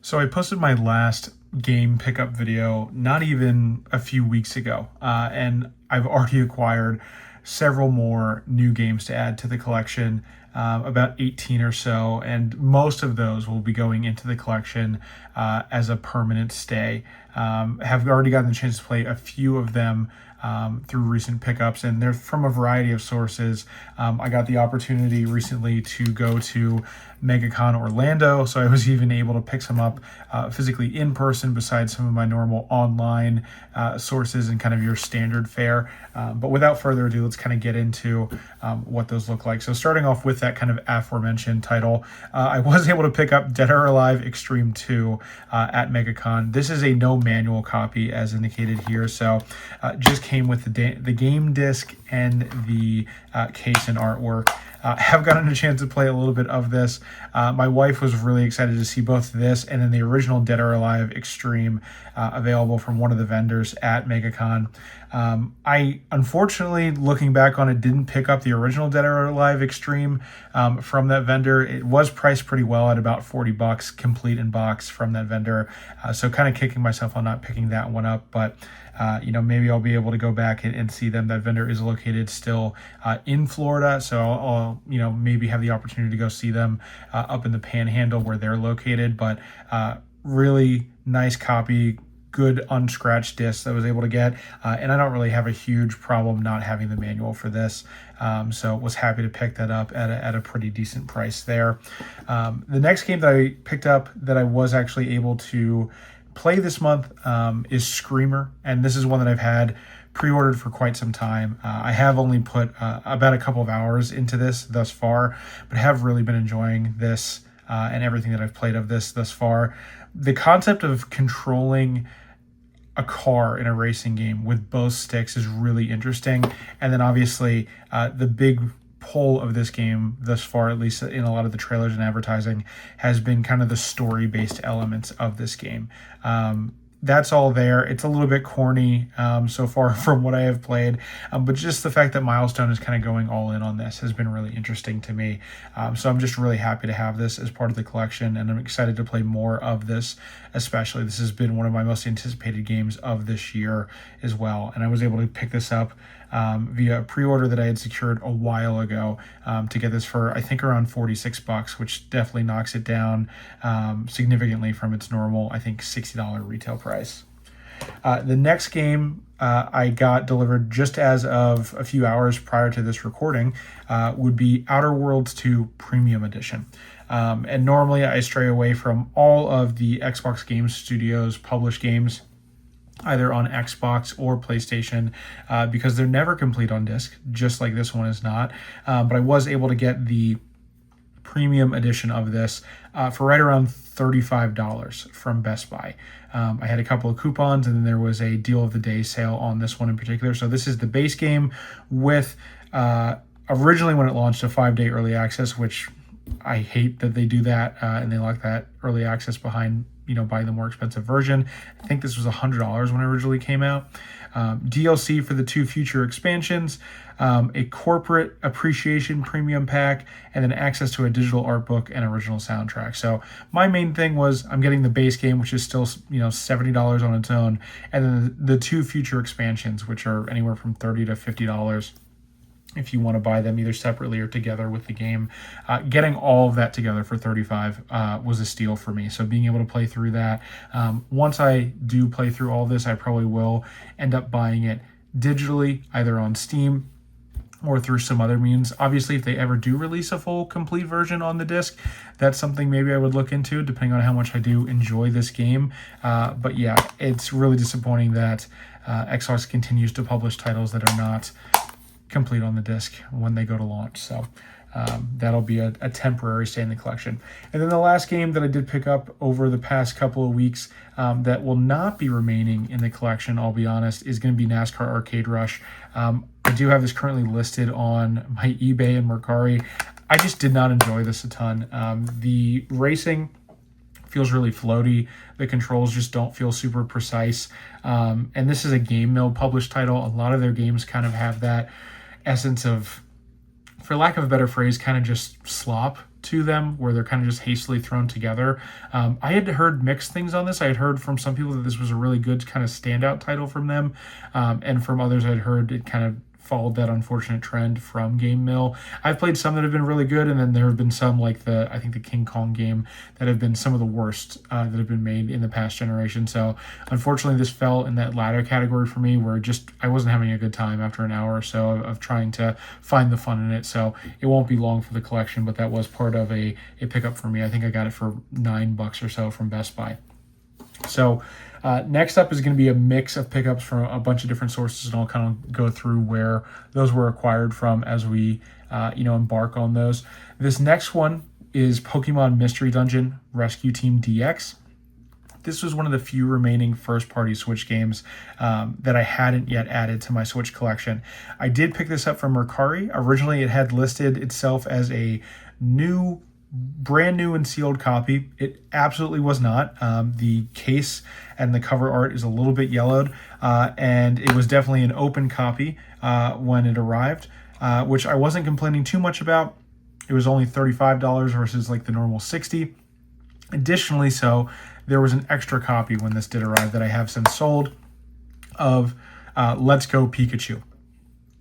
So I posted my last game pickup video not even a few weeks ago, and I've already acquired several more new games to add to the collection, about 18 or so, and most of those will be going into the collection as a permanent stay. Have already gotten the chance to play a few of them through recent pickups, and they're from a variety of sources. I got the opportunity recently to go to MegaCon Orlando, so I was even able to pick some up physically in person besides some of my normal online sources and kind of your standard fare. But without further ado, let's kind of get into what those look like. So starting off with that kind of aforementioned title, I was able to pick up Dead or Alive Extreme 2 at MegaCon. This is a no manual copy as indicated here, so just came with the game disc and the case and artwork. Have gotten a chance to play a little bit of this. My wife was really excited to see both this and then the original Dead or Alive Extreme available from one of the vendors at MegaCon. I unfortunately, looking back on it, didn't pick up the original Dead or Alive Extreme from that vendor. It was priced pretty well at about $40 complete in box from that vendor. So kind of kicking myself on not picking that one up, but maybe I'll be able to go back and see them. That vendor is located still in Florida, so I'll maybe have the opportunity to go see them up in the Panhandle where they're located. But really nice copy, good unscratched disc that I was able to get, and I don't really have a huge problem not having the manual for this, so was happy to pick that up at a pretty decent price there. The next game that I picked up that I was actually able to play this month is Screamer, and this is one that I've had pre-ordered for quite some time. I have only put about a couple of hours into this thus far, but have really been enjoying this and everything that I've played of this thus far. The concept of controlling a car in a racing game with both sticks is really interesting, and then obviously the big pull of this game thus far, at least in a lot of the trailers and advertising, has been kind of the story-based elements of this game. That's all there. It's a little bit corny so far from what I have played, but just the fact that Milestone is kind of going all in on this has been really interesting to me. So I'm just really happy to have this as part of the collection, and I'm excited to play more of this, especially. This has been one of my most anticipated games of this year as well, and I was able to pick this up via a pre-order that I had secured a while ago to get this for, I think, around $46, which definitely knocks it down significantly from its normal, I think, $60 retail price. The next game I got delivered just as of a few hours prior to this recording would be Outer Worlds 2 Premium Edition. And normally I stray away from all of the Xbox Game Studios published games, either on Xbox or PlayStation, because they're never complete on disc, just like this one is not. But I was able to get the premium edition of this for right around $35 from Best Buy. I had a couple of coupons, and then there was a deal of the day sale on this one in particular. So this is the base game with originally, when it launched, a 5-day early access, which I hate that they do that, and they lock that early access behind buying the more expensive version. I think this was $100 when it originally came out. DLC for the 2 future expansions, a corporate appreciation premium pack, and then access to a digital art book and original soundtrack. So my main thing was I'm getting the base game, which is still $70 on its own, and then the 2 future expansions, which are anywhere from $30 to $50 if you want to buy them either separately or together with the game. Getting all of that together for $35 was a steal for me. So being able to play through that, once I do play through all this, I probably will end up buying it digitally, either on Steam or through some other means. Obviously, if they ever do release a full complete version on the disc, that's something maybe I would look into, depending on how much I do enjoy this game. But yeah, it's really disappointing that Xbox continues to publish titles that are not complete on the disc when they go to launch. So that'll be a temporary stay in the collection. And then the last game that I did pick up over the past couple of weeks that will not be remaining in the collection, I'll be honest, is going to be NASCAR Arcade Rush. I do have this currently listed on my eBay and Mercari. I just did not enjoy this a ton. The racing feels really floaty. The controls just don't feel super precise. And this is a Game Mill published title. A lot of their games kind of have that essence of, for lack of a better phrase, kind of just slop to them where they're kind of just hastily thrown together. I had heard mixed things on this. I had heard from some people that this was a really good kind of standout title from them, and from others I'd heard it kind of followed that unfortunate trend from Game Mill. I've played some that have been really good, and then there have been some like I think the King Kong game that have been some of the worst that have been made in the past generation. So unfortunately this fell in that latter category for me, where I wasn't having a good time after an hour or so of trying to find the fun in it. So it won't be long for the collection, but that was part of a pickup for me. I think I got it for $9 or so from Best Buy. So next up is going to be a mix of pickups from a bunch of different sources, and I'll kind of go through where those were acquired from as we embark on those. This next one is Pokemon Mystery Dungeon Rescue Team DX. This was one of the few remaining first-party Switch games that I hadn't yet added to my Switch collection. I did pick this up from Mercari. Originally, it had listed itself as a brand new and sealed copy. It absolutely was not. The case and the cover art is a little bit yellowed, and it was definitely an open copy when it arrived, which I wasn't complaining too much about. It was only $35 versus like the normal $60. Additionally, there was an extra copy when this did arrive that I have since sold of Let's Go Pikachu.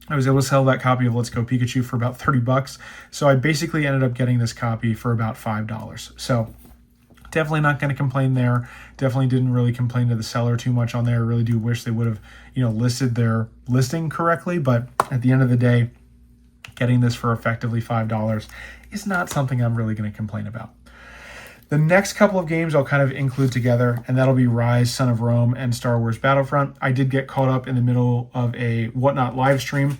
I was able to sell that copy of Let's Go Pikachu for about $30. So I basically ended up getting this copy for about $5. So definitely not going to complain there. Definitely didn't really complain to the seller too much on there. I really do wish they would have, listed their listing correctly. But at the end of the day, getting this for effectively $5 is not something I'm really going to complain about. The next couple of games I'll kind of include together, and that'll be Rise, Son of Rome, and Star Wars Battlefront. I did get caught up in the middle of a Whatnot live stream,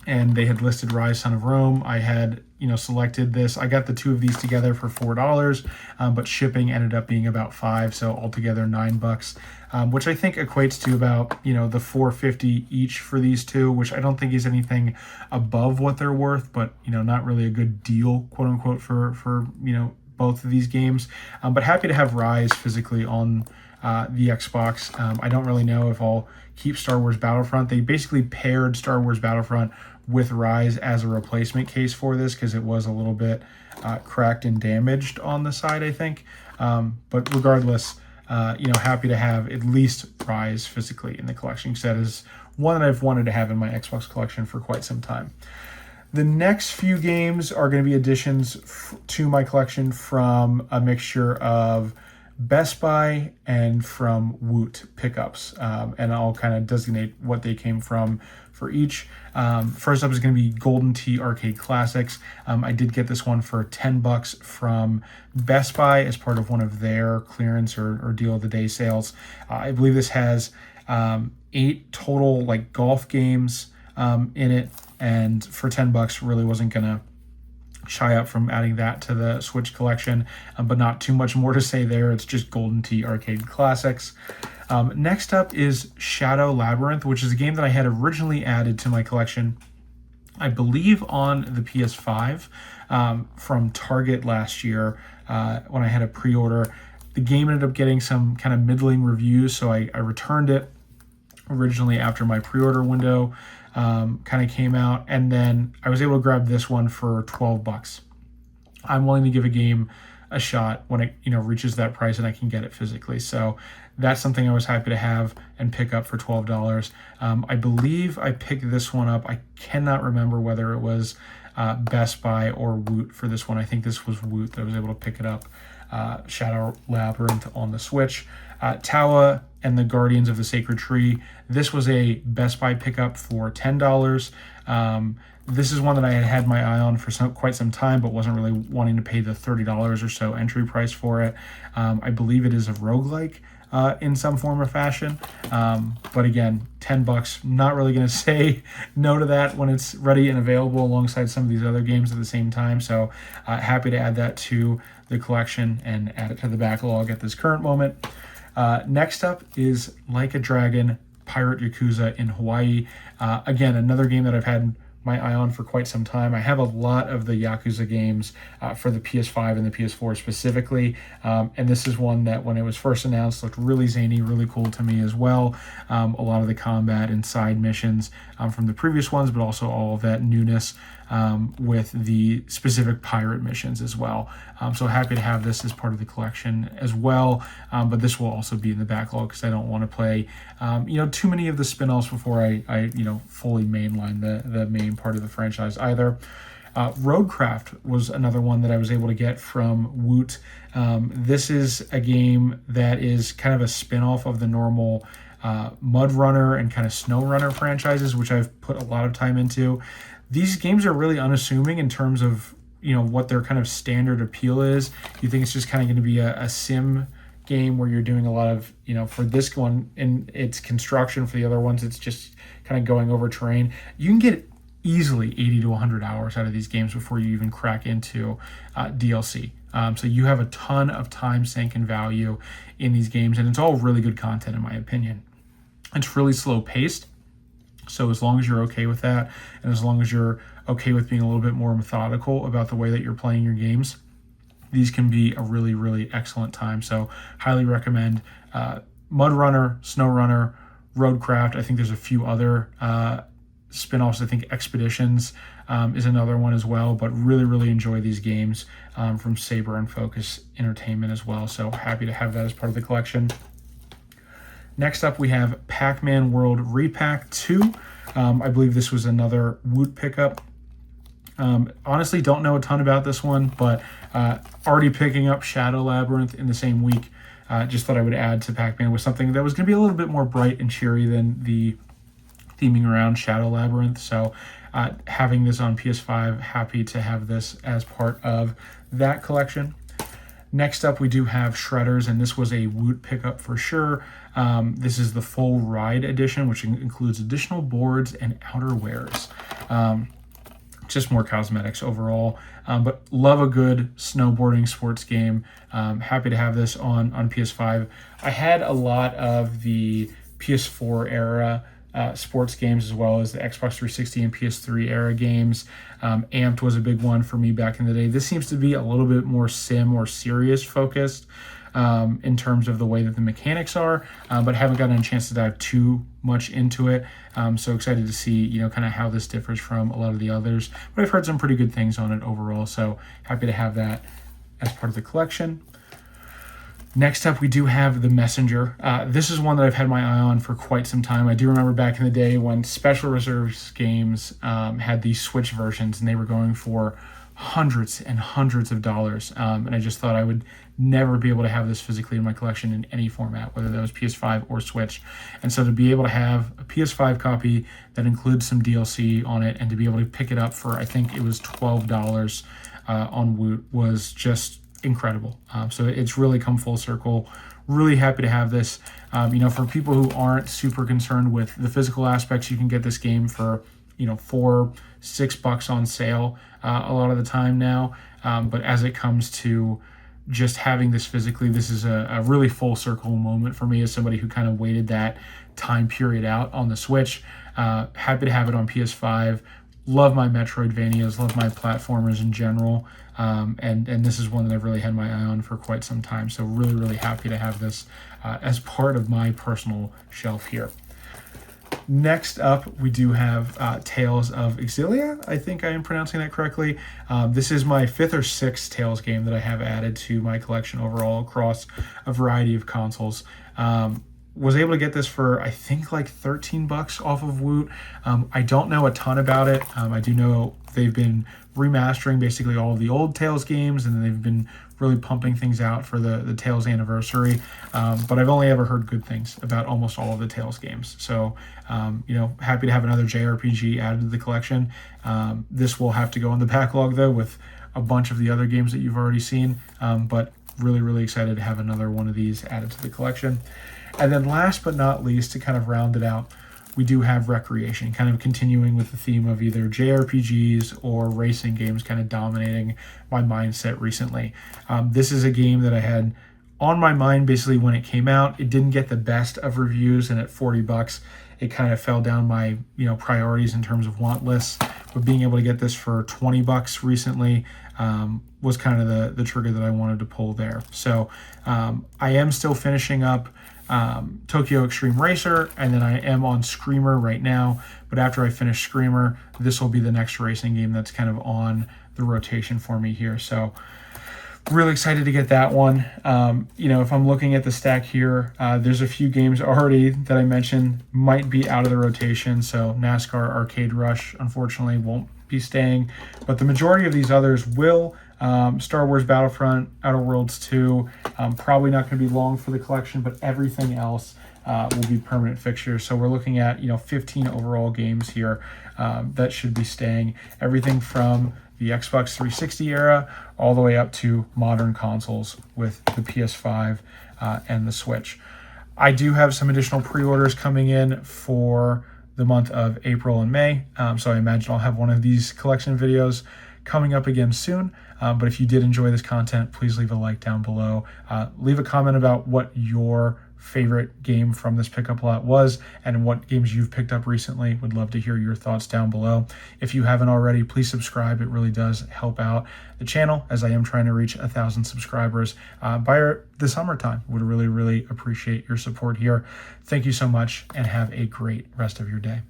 and they had listed Rise, Son of Rome. I had, selected this. I got the two of these together for $4, but shipping ended up being about $5, so altogether $9, which I think equates to about, the $4.50 each for these two, which I don't think is anything above what they're worth, but, not really a good deal, quote unquote, for both of these games. But happy to have Rise physically on the Xbox. I don't really know if I'll keep Star Wars Battlefront. They basically paired Star Wars Battlefront with Rise as a replacement case for this because it was a little bit cracked and damaged on the side, I think. But regardless, happy to have at least Rise physically in the collection because that is one that I've wanted to have in my Xbox collection for quite some time. The next few games are going to be additions to my collection from a mixture of Best Buy and from Woot pickups, and I'll kind of designate what they came from for each. First up is going to be Golden Tee Arcade Classics. I did get this one for $10 from Best Buy as part of one of their clearance or deal of the day sales. I believe this has 8 total golf games in it, and for $10 really wasn't gonna shy up from adding that to the Switch collection, but not too much more to say there. It's just Golden Tee Arcade Classics. Next up is Shadow Labyrinth, which is a game that I had originally added to my collection, I believe on the PS5 from Target last year when I had a pre-order. The game ended up getting some kind of middling reviews, so I returned it originally after my pre-order window kind of came out, and then I was able to grab this one for $12. I'm willing to give a game a shot when it reaches that price and I can get it physically. So that's something I was happy to have and pick up for $12. I believe I picked this one up. I cannot remember whether it was Best Buy or Woot for this one. I think this was Woot that I was able to pick it up. Shadow Labyrinth on the Switch. Tawa and the Guardians of the Sacred Tree. This was a Best Buy pickup for $10. This is one that I had my eye on for quite some time, but wasn't really wanting to pay the $30 or so entry price for it. I believe it is a roguelike in some form or fashion. But again, $10, not really going to say no to that when it's ready and available alongside some of these other games at the same time. So happy to add that to the collection and add it to the backlog at this current moment. Next up is Like a Dragon Pirate Yakuza in Hawaii. Again, another game that I've had my eye on for quite some time. I have a lot of the Yakuza games for the PS5 and the PS4 specifically, and this is one that when it was first announced looked really zany, really cool to me as well. A lot of the combat and side missions from the previous ones, but also all of that newness with the specific pirate missions as well. So happy to have this as part of the collection as well. But this will also be in the backlog because I don't want to play, too many of the spin-offs before I fully mainline the main part of the franchise either. Roadcraft was another one that I was able to get from Woot. This is a game that is kind of a spin-off of the normal Mud Runner and kind of Snow Runner franchises, which I've put a lot of time into. These games are really unassuming in terms of what their kind of standard appeal is. You think it's just kind of going to be a sim game where you're doing a lot of, for this one in its construction, for the other ones it's just kind of going over terrain. You can get easily 80 to 100 hours out of these games before you even crack into DLC. So you have a ton of time sink and value in these games, and it's all really good content in my opinion. It's really slow paced. So as long as you're okay with that, and as long as you're okay with being a little bit more methodical about the way that you're playing your games, these can be a really, really excellent time. So highly recommend Mud Runner, Snow Runner, Roadcraft. I think there's a few other spin-offs. I think Expeditions is another one as well, but really, really enjoy these games from Saber and Focus Entertainment as well. So happy to have that as part of the collection. Next up, we have Pac-Man World Repack 2. I believe this was another Woot pickup. Honestly, don't know a ton about this one, but already picking up Shadow Labyrinth in the same week. Just thought I would add to Pac-Man with something that was going to be a little bit more bright and cheery than the theming around Shadow Labyrinth. So having this on PS5, happy to have this as part of that collection. Next up, we do have Shredders, and this was a Woot pickup for sure. This is the full ride edition, which includes additional boards and outerwears. Just more cosmetics overall, but love a good snowboarding sports game. Happy to have this on PS5. I had a lot of the PS4 era sports games as well as the Xbox 360 and PS3 era games. Amped was a big one for me back in the day. This seems to be a little bit more sim or serious focused in terms of the way that the mechanics are, but haven't gotten a chance to dive too much into it. So excited to see, kind of how this differs from a lot of the others. But I've heard some pretty good things on it overall, so happy to have that as part of the collection. Next up, we do have The Messenger. This is one that I've had my eye on for quite some time. I do remember back in the day when Special Reserves games had these Switch versions, and they were going for hundreds and hundreds of dollars. And I just thought I would never be able to have this physically in my collection in any format, whether that was PS5 or Switch. And so to be able to have a PS5 copy that includes some DLC on it, and to be able to pick it up for, I think it was $12 on Woot, was just incredible. So it's really come full circle. Really happy to have this. For people who aren't super concerned with the physical aspects, you can get this game for $4-6 on sale a lot of the time now. But as it comes to just having this physically, this is a really full circle moment for me as somebody who kind of waited that time period out on the Switch. Happy to have it on PS5. Love my Metroidvanias, love my platformers in general, and this is one that I've really had my eye on for quite some time. So really, really happy to have this as part of my personal shelf here. Next up, we do have Tales of Exilia. I think I am pronouncing that correctly. This is my 5th or 6th Tales game that I have added to my collection overall across a variety of consoles. Was able to get this for, I think, like $13 off of Woot. I don't know a ton about it. I do know they've been remastering basically all of the old Tales games, and then they've been really pumping things out for the Tales anniversary. But I've only ever heard good things about almost all of the Tales games. So, happy to have another JRPG added to the collection. This will have to go in the backlog, though, with a bunch of the other games that you've already seen. But really, really excited to have another one of these added to the collection. And then last but not least, to kind of round it out, we do have Recreation, kind of continuing with the theme of either JRPGs or racing games kind of dominating my mindset recently. This is a game that I had on my mind basically when it came out. It didn't get the best of reviews, and at $40, it kind of fell down my priorities in terms of want lists. But being able to get this for $20 recently was kind of the trigger that I wanted to pull there. So I am still finishing up Tokyo Extreme Racer, and then I am on Screamer right now. But after I finish Screamer, this will be the next racing game that's kind of on the rotation for me here. So really excited to get that one. If I'm looking at the stack here, there's a few games already that I mentioned might be out of the rotation. So NASCAR Arcade Rush, unfortunately, won't be staying. But the majority of these others will. Star Wars Battlefront, Outer Worlds 2, probably not going to be long for the collection, but everything else will be permanent fixtures. So we're looking at 15 overall games here that should be staying. Everything from the Xbox 360 era all the way up to modern consoles with the PS5 and the Switch. I do have some additional pre-orders coming in for the month of April and May, so I imagine I'll have one of these collection videos coming up again soon. But if you did enjoy this content, please leave a like down below. Leave a comment about what your favorite game from this pickup lot was and what games you've picked up recently. Would love to hear your thoughts down below. If you haven't already, please subscribe. It really does help out the channel, as I am trying to reach 1,000 subscribers by the summertime. Would really, really appreciate your support here. Thank you so much, and have a great rest of your day.